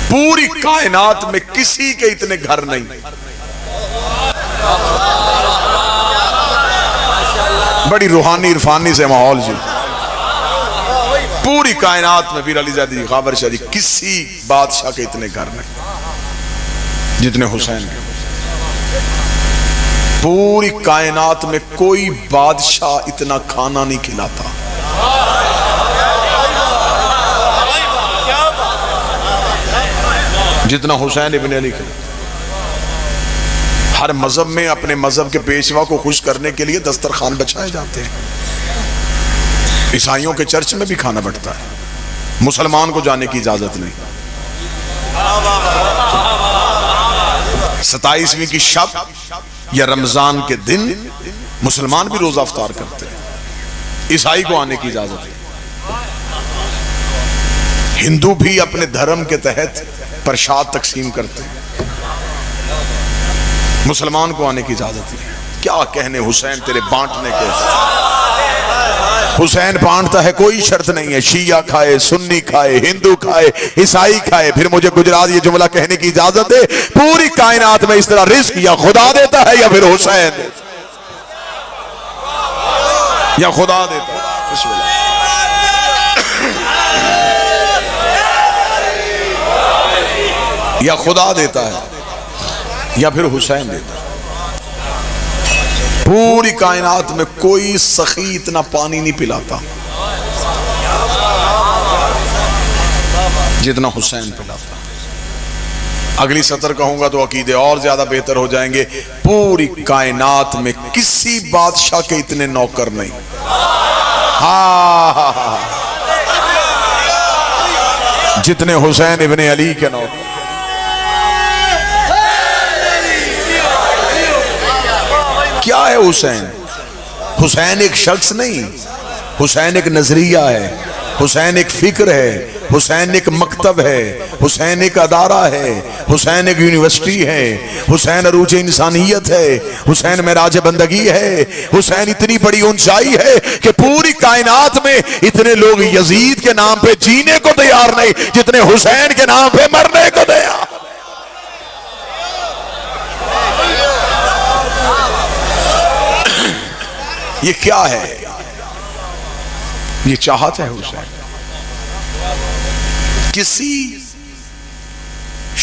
پوری کائنات میں کسی کے اتنے گھر نہیں. بڑی روحانی عرفانی سے ماحول جی. پوری کائنات میں پیر علی زیدی جی خابر شاہ جی کسی بادشاہ کے اتنے گھر نہیں جتنے حسین کے. پوری کائنات میں کوئی بادشاہ اتنا کھانا نہیں کھلاتا. جتنا حسین ابن علی کھلاتا. ہر مذہب میں اپنے مذہب کے پیشوا کو خوش کرنے کے لیے دسترخوان بچھائے جاتے ہیں. عیسائیوں کے چرچ میں بھی کھانا بٹتا ہے. مسلمان کو جانے کی اجازت نہیں. 27ویں کی شب یا رمضان کے دن مسلمان بھی روزہ افطار کرتے ہیں. عیسائی کو آنے کی اجازت ہے. ہندو بھی اپنے دھرم کے تحت پرشاد تقسیم کرتے ہیں. مسلمان کو آنے کی اجازت ہے. کیا کہنے حسین تیرے بانٹنے کے. حسین بانٹتا ہے کوئی شرط نہیں ہے. شیعہ کھائے، سنی کھائے، ہندو کھائے، عیسائی کھائے. پھر مجھے گجرات یہ جملہ کہنے کی اجازت ہے پوری کائنات میں اس طرح رزق یا خدا دیتا ہے یا پھر حسین دیتا یا خدا دیتا ہے. بسم اللہ. یا خدا دیتا ہے یا پھر حسین دیتا ہے. پوری کائنات میں کوئی سخی اتنا پانی نہیں پلاتا جتنا حسین پلاتا. اگلی سطر کہوں گا تو عقیدے اور زیادہ بہتر ہو جائیں گے. پوری کائنات میں کسی بادشاہ کے اتنے نوکر نہیں. ہاں جتنے حسین ابن علی کے نوکر. کیا ہے حسین؟ حسین ایک شخص نہیں. حسین ایک نظریہ ہے. حسین ایک فکر ہے. حسین ایک مکتب ہے. حسین ایک ادارہ ہے. حسین ایک یونیورسٹی ہے. حسین عروج انسانیت ہے. حسین معراج بندگی ہے. حسین اتنی بڑی اونچائی ہے کہ پوری کائنات میں اتنے لوگ یزید کے نام پہ جینے کو تیار نہیں جتنے حسین کے نام پہ مرنے کو تیار. یہ کیا ہے؟ یہ چاہت ہے حسین. کسی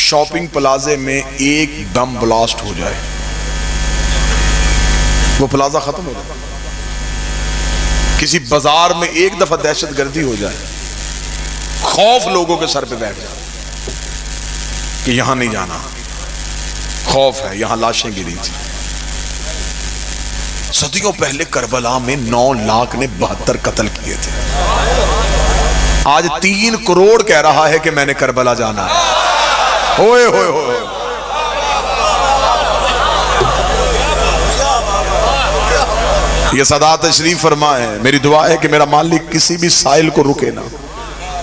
شاپنگ پلازے میں ایک بم بلاسٹ ہو جائے وہ پلازہ ختم ہو جائے. کسی بازار میں ایک دفعہ دہشت گردی ہو جائے خوف لوگوں کے سر پہ بیٹھ جائے کہ یہاں نہیں جانا. خوف ہے. یہاں لاشیں گری تھی. صدیوں پہلے کربلا میں 9 لاکھ نے 72 قتل کیے تھے. آج 3 کروڑ کہہ رہا ہے کہ میں نے کربلا جانا ہے. ہوئے ہوئے ہوئے. یہ صدا تشریف فرما ہے. میری دعا ہے کہ میرا مالک کسی بھی سائل کو رکے نہ.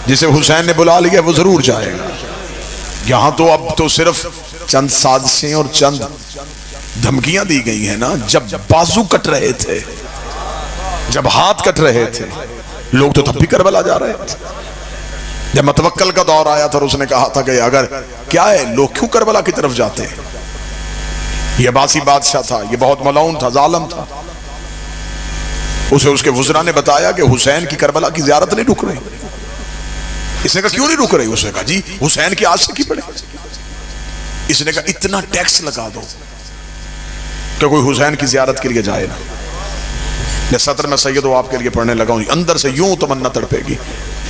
جسے حسین نے بلا لیا وہ ضرور جائے گا. یہاں تو اب تو صرف چند سازشیں اور چند دھمکیاں دی گئی ہیں نا. جب بازو کٹ رہے تھے، جب ہاتھ کٹ رہے تھے، لوگ تو تب بھی کربلا جا رہے تھے. جب متوکل کا دور آیا تھا اور اس نے کہا تھا کہ اگر کیا ہے لوگ کیوں کربلا کی طرف جاتے ہیں. یہ عباسی بادشاہ تھا. یہ بہت ملعون تھا، ظالم تھا. اسے اس کے وزراء نے بتایا کہ حسین کی کربلا کی زیارت نہیں رک رہی. اس نے کہا کیوں نہیں رک رہی؟ اس نے کہا جی حسین کی آج سے کی پڑے. اس نے کہا اتنا ٹیکس لگا دو کہ کوئی حسین کی زیارت کے لیے جائے نا. یہ سطر میں سید و آپ کے لیے پڑھنے لگا ہوں. اندر سے یوں تمنا تڑپے گی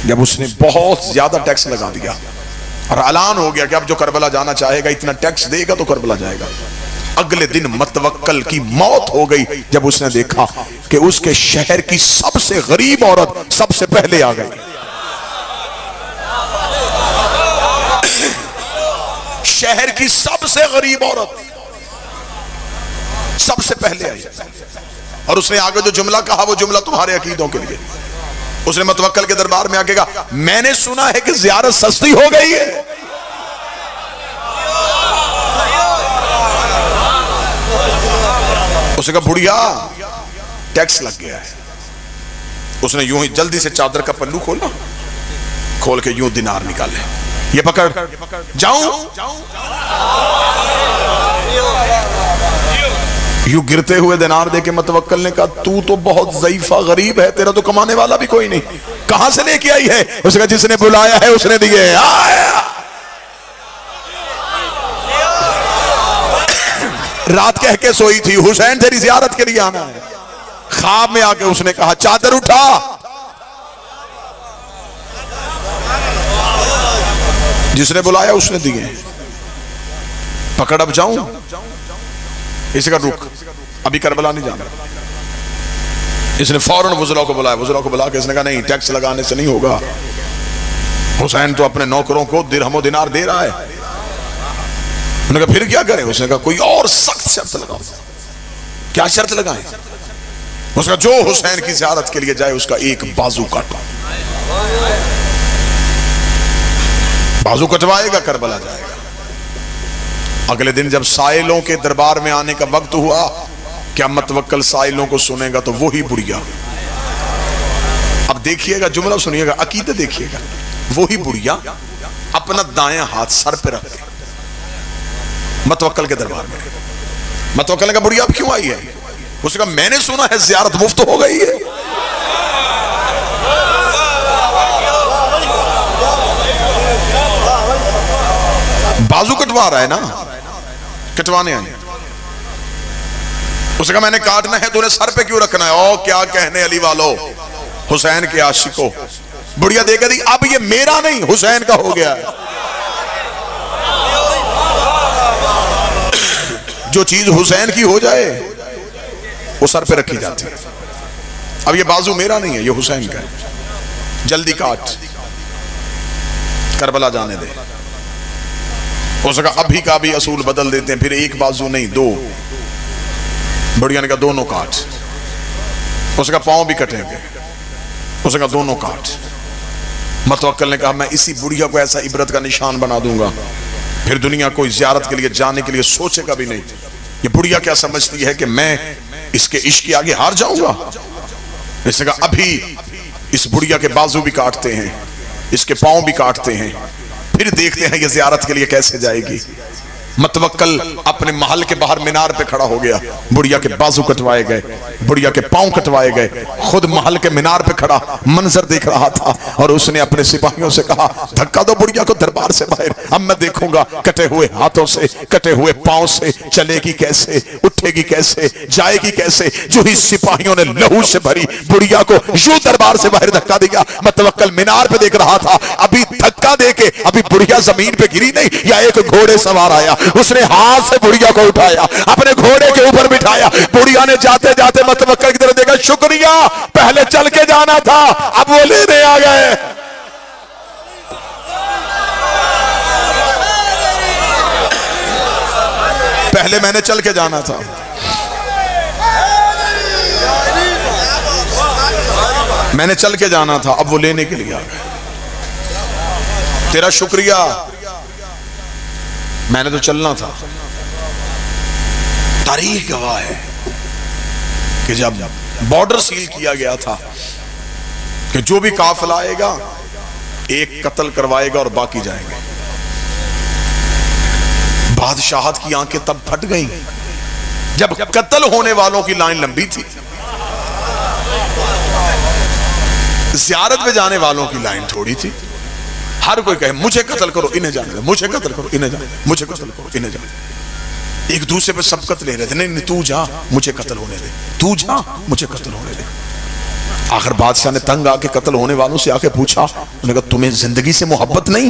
جب اس نے بہت زیادہ ٹیکس لگا دیا اور اعلان ہو گیا کہ اب جو کربلا جانا چاہے گا اتنا ٹیکس دے گا تو کربلا جائے گا. اگلے دن متوکل کی موت ہو گئی جب اس نے دیکھا کہ اس کے شہر کی سب سے غریب عورت سب سے پہلے آ گئی. شہر کی سب سے غریب عورت سب سے پہلے آئی. اور اس نے آگے جو جملہ کہا وہ جملہ تمہارے عقیدوں کے لیے. اس نے متوکل کے دربار میں آگے کہا میں نے سنا ہے کہ زیارت سستی ہو گئی ہے. اس نے کہا بڑھیا ٹیکس لگ گیا ہے. اس نے یوں ہی جلدی سے چادر کا پلو کھولا, کھول کے یوں دینار نکالے. یہ پکڑ جاؤں، یوں گرتے ہوئے دینار دے کے متوکل نے کہا تو تو بہت ضعیفہ غریب ہے، تیرا تو کمانے والا بھی کوئی نہیں، کہاں سے لے کے آئی ہے؟ اس نے کہا جس نے بلایا ہے اس نے دیے۔ رات کہہ کے سوئی تھی حسین تیری زیارت کے لیے آنا ہے، خواب میں آ کے اس نے کہا چادر اٹھا، جس نے بلایا اس نے دیے، پکڑ اب جاؤں؟ اس کا رک، ابھی کربلا نہیں جانا۔ اس نے فوراً وزراء کو بلایا، وزراء کو بلا کے اس نے کہا نہیں ٹیکس لگانے سے نہیں ہوگا، حسین تو اپنے نوکروں کو درہم و دینار دے رہا ہے۔ انہوں نے کہا پھر کیا کریں؟ اس نے کہا کوئی اور سخت شرط لگاؤ۔ کیا شرط لگائیں؟ اس کا جو حسین کی زیارت کے لیے جائے اس کا ایک بازو کاٹو، بازو کٹوائے گا کربلا جائے گا۔ اگلے دن جب سائلوں کے دربار میں آنے کا وقت ہوا، کیا متوکل سائلوں کو سنے گا تو وہی بڑھیا، اب دیکھیے گا جملہ سنیے گا، عقیدہ دیکھیے گا، وہی بڑھیا اپنا دائیں ہاتھ سر پہ رکھ کے متوکل کے دربار میں۔ متوکل نے کہا بڑھیا اب کیوں آئی ہے؟ اس نے کہا میں نے سنا ہے زیارت مفت ہو گئی ہے۔ بازو کٹوا رہا ہے نا، کٹوانے آئے۔ اس نے کہا میں نے کاٹنا ہے، تو نے سر پہ کیوں رکھنا ہے؟ او کیا کہنے علی والو، حسین کے عاشقوں، بڑھیا دے گا دی اب یہ میرا نہیں حسین کا ہو گیا ہے۔ جو چیز حسین کی ہو جائے وہ سر پہ رکھی جاتی ہے۔ اب یہ بازو میرا نہیں ہے، یہ حسین کا ہے، جلدی کاٹ، کربلا جانے دے۔ اس نے کہا ابھی کا بھی اصول بدل دیتے ہیں، پھر ایک بازو نہیں دو۔ بڑھیا نے کہا دونوں کاٹ۔ اس نے کہا پاؤں بھی کٹیں گے۔ اس نے کہا دونوں کاٹ۔ متوکل نے کہا میں اسی بڑھیا کو ایسا عبرت کا نشان بنا دوں گا، پھر دنیا کوئی زیارت کے لیے جانے کے لیے سوچے گا بھی نہیں۔ یہ بڑھیا کیا سمجھتی ہے کہ میں اس کے عشق کے آگے ہار جاؤں گا؟ اس نے کہا ابھی اس بڑھیا کے بازو بھی کاٹتے ہیں، اس کے پاؤں بھی کاٹتے ہیں، پھر دیکھتے ہیں یہ زیارت کے لیے کیسے جائے گی۔ متوکل اپنے محل کے باہر مینار پہ کھڑا ہو گیا، بڑھیا کے بازو کٹوائے گئے، بڑھیا کے پاؤں کٹوائے گئے، خود محل کے مینار پہ کھڑا منظر دیکھ رہا تھا، اور اس نے اپنے سپاہیوں سے کہا دھکا دو بڑھیا کو دربار سے باہر، اب میں دیکھوں گا کٹے ہوئے ہاتھوں سے، کٹے ہوئے پاؤں سے چلے گی کیسے، اٹھے گی کیسے، جائے گی کیسے۔ جو ہی سپاہیوں نے لہو سے بھری بڑھیا کو یوں دربار سے باہر دھکا دیا، متوکل مینار پہ دیکھ رہا تھا، ابھی دھکا دے کے ابھی بڑھیا زمین پہ گری نہیں، یا ایک گھوڑے سوار آیا، اس نے ہاتھ سے بڑھیا کو اٹھایا، اپنے گھوڑے کے اوپر بٹھایا۔ بڑھیا نے جاتے جاتے متوکل کی طرف دیکھا، شکریہ پہلے چل کے جانا تھا، اب وہ لینے آ گئے۔ پہلے میں نے چل کے جانا تھا، میں نے چل کے جانا تھا، اب وہ لینے کے لیے آ گئے۔ تیرا شکریہ، میں نے تو چلنا تھا۔ تاریخ گواہ ہے کہ جب بارڈر سیل کیا گیا تھا کہ جو بھی قافلہ آئے گا ایک قتل کروائے گا اور باقی جائیں گے۔ بادشاہت کی آنکھیں تب پھٹ گئیں جب قتل ہونے والوں کی لائن لمبی تھی، زیارت میں جانے والوں کی لائن تھوڑی تھی۔ ہر کوئی کہے مجھے قتل کرو انہیں جانے دے، مجھے قتل کرو انہیں جانے دے، مجھے قتل کرو انہیں جانے دے۔ ایک دوسرے پہ سبقت لے رہے تھے، نہیں تو جا مجھے قتل ہونے دے، تو جا مجھے قتل ہونے دے۔ آخر بادشاہ نے تنگ آ کے قتل ہونے والوں سے آ کے پوچھا، انہوں نے کہا تمہیں زندگی سے محبت نہیں؟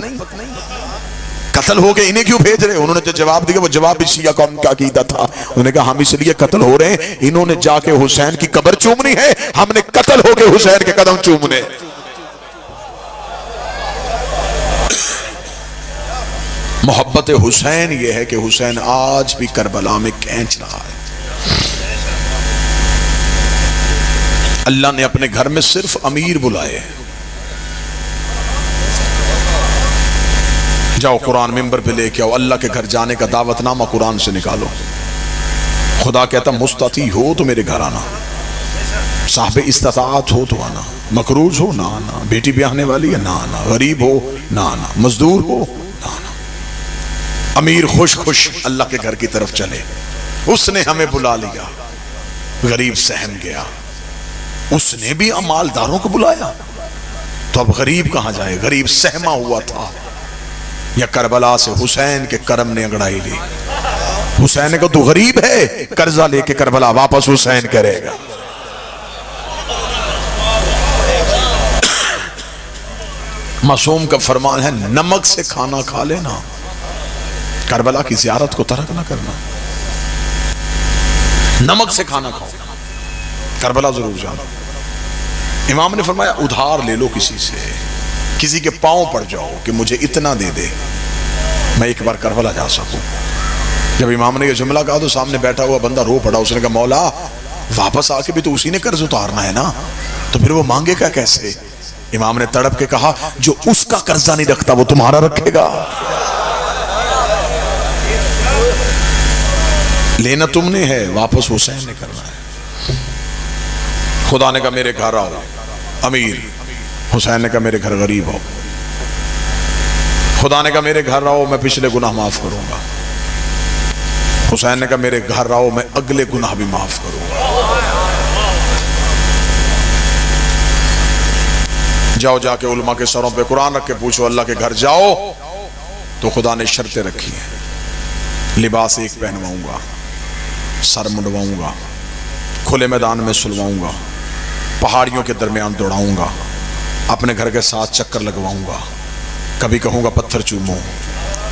قتل ہو گئے انہیں کیوں بھیج رہے؟ انہوں نے جو جواب دیا وہ جواب بھی شیعہ قوم کا عقیدہ تھا۔ انہوں نے کہا ہم اس لیے قتل ہو رہے ہیں، انہوں نے جا کے حسین کی قبر چومنی ہے، ہم نے قتل ہو کے حسین کے قدم چومنے۔ محبت حسین یہ ہے کہ حسین آج بھی کربلا میں کھینچ رہا ہے۔ اللہ نے اپنے گھر میں صرف امیر بلائے۔ جاؤ قرآن ممبر پہ لے کے آؤ، اللہ کے گھر جانے کا دعوت نامہ قرآن سے نکالو۔ خدا کہتا مستطیع ہو تو میرے گھر آنا، صاحب استطاعت ہو تو آنا، مقروض ہو نہ آنا، بیٹی بیاہنے والی ہے نہ آنا، غریب ہو نہ آنا، مزدور ہو نہ آنا، امیر خوش خوش اللہ کے گھر کی طرف چلے۔ اس نے ہمیں بلا لیا، غریب سہم گیا، اس نے بھی مالداروں کو بلایا، تو اب غریب کہاں جائے؟ غریب سہما ہوا تھا، یا کربلا سے حسین کے کرم نے انگڑائی لی۔ حسین کو تو غریب ہے، قرضہ لے کے کربلا واپس حسین کرے گا۔ معصوم کا فرمان ہے نمک سے کھانا کھا لینا، کربلا کی زیارت کو ترک نہ کرنا۔ نمک سے کھانا کھاؤ، کربلا ضرور جانا۔ امام نے فرمایا ادھار لے لو کسی سے، کسی کے پاؤں پڑ جاؤ کہ مجھے اتنا دے دے میں ایک بار کربلا جا سکوں۔ جب امام نے یہ جملہ کہا تو سامنے بیٹھا ہوا بندہ رو پڑا، اس نے کہا مولا واپس آ کے بھی تو اسی نے قرض اتارنا ہے نا، تو پھر وہ مانگے گا کیسے؟ امام نے تڑپ کے کہا جو اس کا قرضہ نہیں رکھتا وہ تمہارا رکھے گا۔ لینا تم نے ہے، واپس حسین نے کرنا ہے۔ خدا نے کہا میرے گھر آؤ امیر، حسین نے کہا میرے گھر غریب ہو۔ خدا نے کہا میرے گھر آؤ میں پچھلے گناہ معاف کروں گا۔ حسین نے کہا میرے گھر آؤ میں اگلے گناہ بھی معاف کروں گا۔ جاؤ جا کے علماء کے سروں پہ قرآن رکھ کے پوچھو، اللہ کے گھر جاؤ تو خدا نے شرطیں رکھی ہیں، لباس ایک پہنواؤں گا، سر منڈواؤں گا، کھلے میدان میں سلواؤں گا، پہاڑیوں کے درمیان دوڑاؤں گا، اپنے گھر کے ساتھ چکر لگواؤں گا، کبھی کہوں گا پتھر چومو،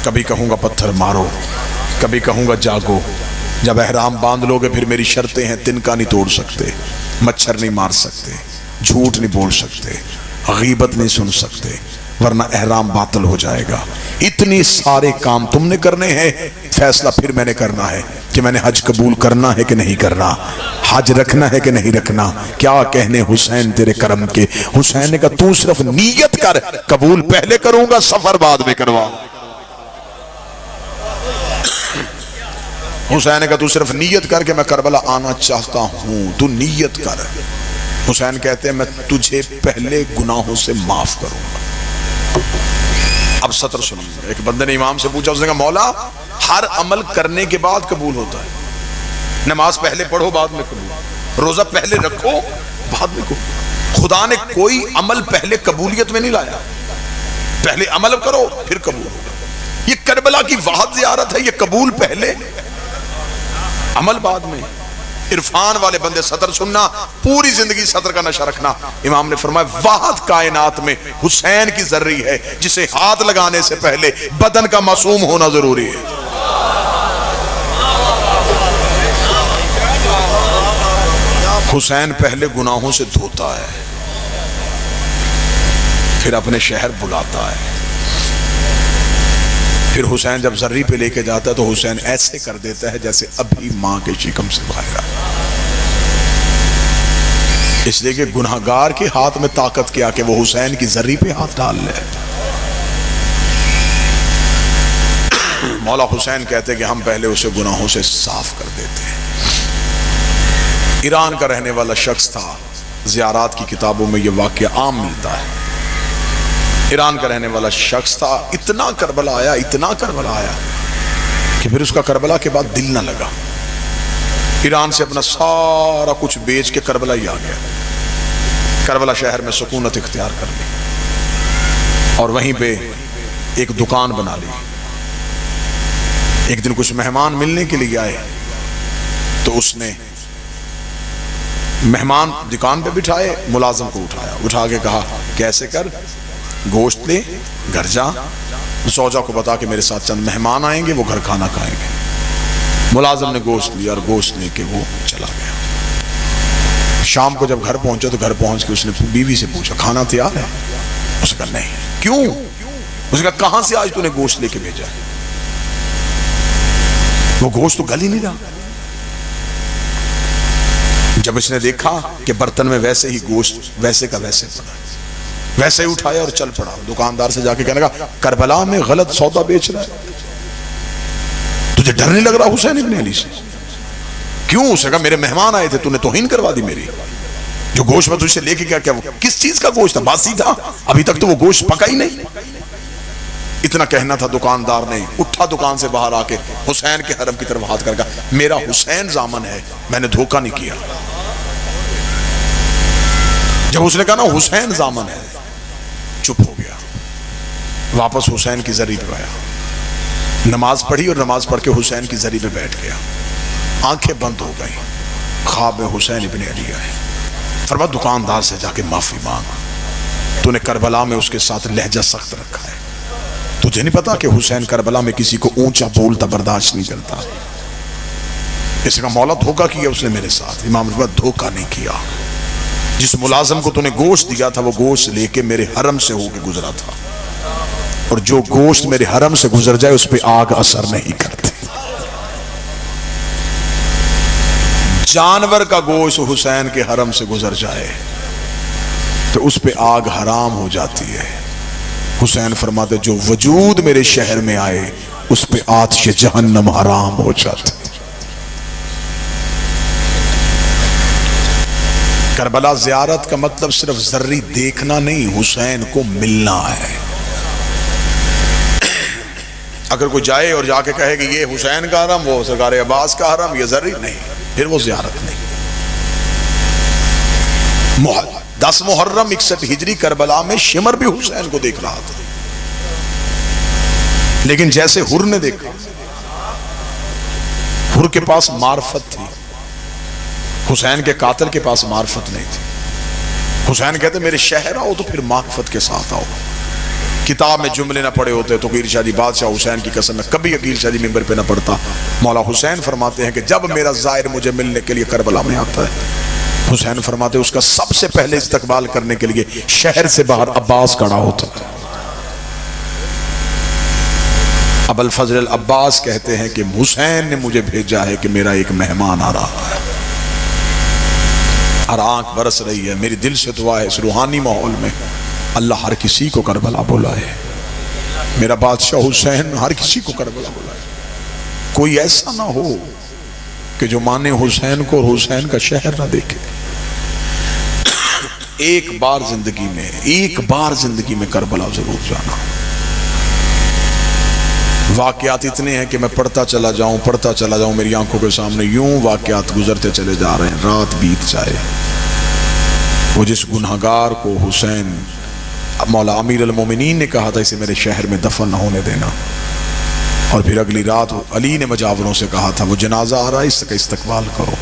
کبھی کہوں گا پتھر مارو، کبھی کہوں گا جاگو۔ جب احرام باندھ لو گے پھر میری شرطیں ہیں، تنکا نہیں توڑ سکتے، مچھر نہیں مار سکتے، جھوٹ نہیں بول سکتے، غیبت نہیں سن سکتے، ورنہ احرام باطل ہو جائے گا۔ اتنی سارے کام تم نے کرنے ہیں، فیصلہ پھر میں نے کرنا ہے کہ میں نے حج قبول کرنا ہے کہ نہیں کرنا، حج رکھنا ہے کہ نہیں رکھنا۔ کیا کہنے حسین تیرے کرم کے۔ حسین نے کہا تو صرف نیت کر، قبول پہلے کروں گا، سفر بعد میں کرواؤں۔ حسین نے کہا تو صرف نیت کر کہ میں کربلا آنا چاہتا ہوں، تو نیت کر۔ حسین کہتے ہیں میں تجھے پہلے گناہوں سے معاف کروں گا۔ اب سطر سنو، ایک بندے نے امام سے پوچھا، اس نے کہا مولا ہر عمل کرنے کے بعد قبول ہوتا ہے، نماز پہلے پڑھو بعد میں قبول، روزہ پہلے رکھو بعد میں قبول۔ خدا نے کوئی عمل پہلے قبولیت میں نہیں لایا، پہلے عمل کرو پھر قبول ہوگا۔ یہ کربلا کی واحد زیارت ہے، یہ قبول پہلے عمل بعد میں۔ عرفان والے بندے سطر سننا، پوری زندگی سطر کا نشہ رکھنا۔ امام نے فرمایا واحد کائنات میں حسین کی ذری ہے جسے ہاتھ لگانے سے پہلے بدن کا معصوم ہونا ضروری ہے۔ حسین پہلے گناہوں سے دھوتا ہے، پھر اپنے شہر بلاتا ہے۔ پھر حسین جب ذری پہ لے کے جاتا ہے تو حسین ایسے کر دیتا ہے جیسے ابھی ماں کے شکم سے باہر آیا۔ اس لیے کہ گناہگار کے ہاتھ میں طاقت کیا کہ وہ حسین کی ذری پہ ہاتھ ڈال لے۔ مولا حسین کہتے کہ ہم پہلے اسے گناہوں سے صاف کر دیتے ہیں۔ ایران کا رہنے والا شخص تھا، زیارات کی کتابوں میں یہ واقعہ عام ملتا ہے۔ ایران کا رہنے والا شخص تھا، اتنا کربلا آیا کہ پھر اس کا کربلا کے بعد دل نہ لگا، ایران سے اپنا سارا کچھ بیچ کے کربلا ہی آ گیا۔ کربلا شہر میں سکونت اختیار کر لی اور وہیں پہ ایک دکان بنا لی۔ ایک دن کچھ مہمان ملنے کے لیے آئے تو اس نے مہمان دکان پہ بٹھائے، ملازم کو اٹھا کے کہا کہ ایسے کر، گوشت لے گھر جا، زوجہ کو بتا کہ میرے ساتھ چند مہمان آئیں گے، وہ گھر کھانا کھائیں گے۔ ملازم نے گوشت لیا اور گوشت لے کے وہ چلا گیا۔ شام کو جب گھر پہنچا تو گھر پہنچ کے اس نے بیوی سے پوچھا کھانا تیار ہے؟ اس نے کہا نہیں۔ کیوں؟ اس نے کہا کہاں سے آج تو نے گوشت لے کے بھیجا ہے؟ وہ گوشت تو گل ہی نہیں رہا۔ جب اس نے دیکھا کہ برتن میں ویسے ہی گوشت ویسے کا ویسے پڑا، ویسے ہی اٹھایا اور چل پڑا۔ دکاندار سے جا کے کہنے لگا کربلا میں غلط سودا بیچ رہا ہے، تجھے ڈر نہیں لگ رہا حسین ابن علی سے؟ کیوں؟ اس نے کہا میرے مہمان آئے تھے، تو نے توہین کروا دی میری۔ جو گوشت میں تجھ سے لے کے کیا وہ کس چیز کا گوشت تھا؟ باسی تھا، ابھی تک تو وہ گوشت پکا ہی نہیں۔ اتنا کہنا تھا، دکاندار نے اٹھا دکان سے باہر آ کے حسین کے حرم کی طرف ہاتھ کر کہا میرا حسین ضامن ہے، میں نے دھوکہ نہیں کیا۔ جب اس نے کہا نا حسین ضامن ہے، چپ ہو گیا، واپس حسین کی زری پہ آیا، نماز پڑھی اور نماز پڑھ کے حسین کی زری پہ بیٹھ گیا، آنکھیں بند ہو گئی، خواب میں حسین ابن علی آئے، فرمایا دکاندار سے جا کے معافی مانگ، تو نے کربلا میں اس کے ساتھ لہجہ سخت رکھا ہے، تجھے نہیں پتا کہ حسین کربلا میں کسی کو اونچا بولتا برداشت نہیں کرتا۔ اس کا مولا دھوکہ کیا اس نے میرے ساتھ، امام رضا دھوکہ نہیں کیا، جس ملازم کو تو نے گوشت دیا تھا وہ گوشت لے کے میرے حرم سے ہو کے گزرا تھا، اور جو گوشت میرے حرم سے گزر جائے اس پہ آگ اثر نہیں کرتی۔ جانور کا گوشت حسین کے حرم سے گزر جائے تو اس پہ آگ حرام ہو جاتی ہے۔ حسین فرماتے جو وجود میرے شہر میں آئے اس پہ آتش جہنم حرام ہو جاتی۔ کربلا زیارت کا مطلب صرف ذری دیکھنا نہیں، حسین کو ملنا ہے۔ اگر کوئی جائے اور جا کے کہے کہ یہ حسین کا حرم، وہ سرکار عباس کا حرم، یہ ذری نہیں، پھر وہ زیارت نہیں۔ 10 محرم 61 ہجری کربلا میں شمر بھی حسین کو دیکھ رہا تھا، لیکن جیسے حر نے دیکھا، حر کے پاس معرفت تھی، حسین کے قاتل کے پاس معرفت نہیں تھی۔ حسین کہتے میرے شہر آؤ تو پھر معرفت کے ساتھ آؤ، کتاب میں جملے نہ پڑے ہوتے تو عقیل شاہ جی بادشاہ حسین کی قسم میں کبھی عقیل شاہ جی ممبر پہ نہ پڑتا۔ مولا حسین فرماتے ہیں کہ جب میرا زائر مجھے ملنے کے لیے کربلا میں آتا ہے، حسین فرماتے ہیں اس کا سب سے پہلے استقبال کرنے کے لیے شہر سے باہر عباس کھڑا ہوتا ہے۔ ابو الفضل العباس کہتے ہیں کہ حسین نے مجھے بھیجا ہے کہ میرا ایک مہمان آ رہا ہے، ہر آنکھ برس رہی ہے، میری دل سے دعا ہے اس روحانی ماحول میں اللہ ہر کسی کو کربلا بلائے، میرا بادشاہ حسین ہر کسی کو کربلا بلائے، کوئی ایسا نہ ہو کہ جو مانے حسین کو اور حسین کا شہر نہ دیکھے۔ ایک بار زندگی میں کربلا ضرور جانا۔ واقعات اتنے ہیں کہ میں پڑھتا چلا جاؤں میری آنکھوں کے سامنے یوں واقعات گزرتے چلے جا رہے ہیں، رات بیت جائے۔ وہ جس گناہگار کو حسین مولا امیر المومنین نے کہا تھا اسے میرے شہر میں دفن نہ ہونے دینا، اور پھر اگلی رات علی نے مجاوروں سے کہا تھا وہ جنازہ آ رہا ہے اس کا استقبال کرو،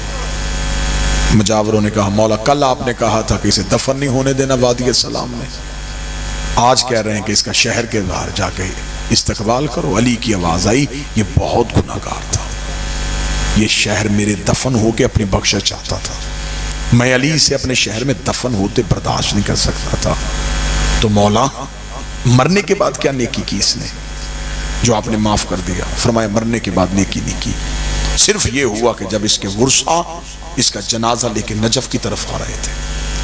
مجاوروں نے کہا مولا کل آپ نے کہا تھا کہ اسے دفن نہیں ہونے دینا وادی السلام میں، آج کہہ رہے ہیں کہ اس کا شہر کے باہر جا کے استقبال کرو۔ علی کی آواز آئی یہ بہت گناہگار تھا، یہ شہر میرے دفن ہو کے اپنی بخشش چاہتا تھا، میں علی سے اپنے شہر میں دفن ہوتے برداشت نہیں کر سکتا تھا، تو مولا مرنے کے بعد کیا نیکی کی اس نے جو آپ نے معاف کر دیا؟ فرمایا مرنے کے بعد نیکی نہیں کی، صرف یہ ہوا کہ جب اس کے ورثہ اس کا جنازہ لے کے نجف کی طرف آ رہے تھے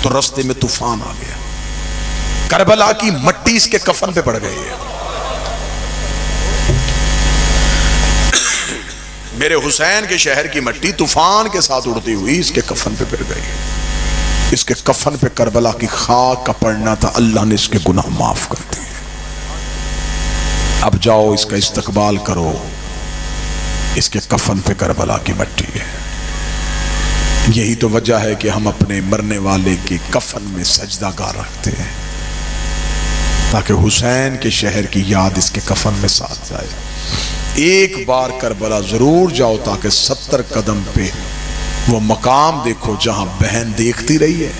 تو رستے میں طوفان آ گیا، کربلا کی مٹی اس کے کفن پہ پڑ گئی ہے۔ میرے حسین کے شہر کی مٹی طوفان کے ساتھ اڑتی ہوئی اس کے کفن پہ پڑ گئی، اس کے کفن پہ کربلا کی خاک کا پڑنا تھا، اللہ نے اس کے گناہ معاف کر دیے۔ اب جاؤ اس کا استقبال کرو، اس کے کفن پہ کربلا کی مٹی ہے۔ یہی تو وجہ ہے کہ ہم اپنے مرنے والے کے کفن میں سجدہ گاہ رکھتے ہیں تاکہ حسین کے شہر کی یاد اس کے کفن میں ساتھ جائے۔ ایک بار کربلا ضرور جاؤ تاکہ 70 قدم پہ وہ مقام دیکھو جہاں بہن دیکھتی رہی ہے